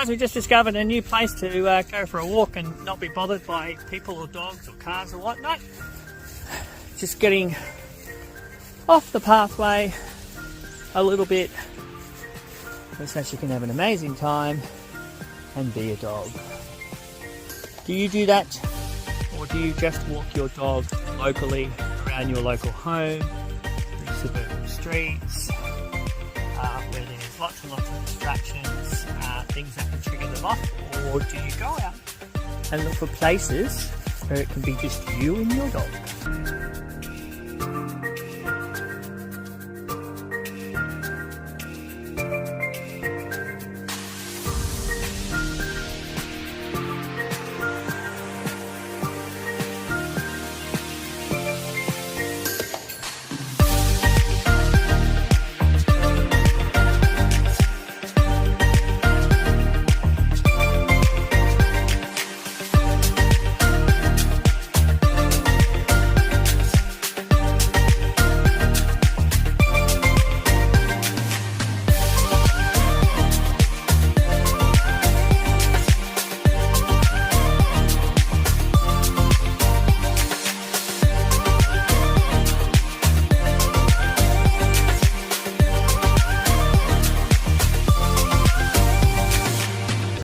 guys, we just discovered a new place to go for a walk and not be bothered by people or dogs or cars or whatnot. Just getting off the pathway a little bit so Sasha can have an amazing time and be a dog. Do you do that? Or do you just walk your dog locally around your local home, through suburban streets, where there's lots and lots of distractions, things that can trigger them off? Or do you go out and look for places where it can be just you and your dog?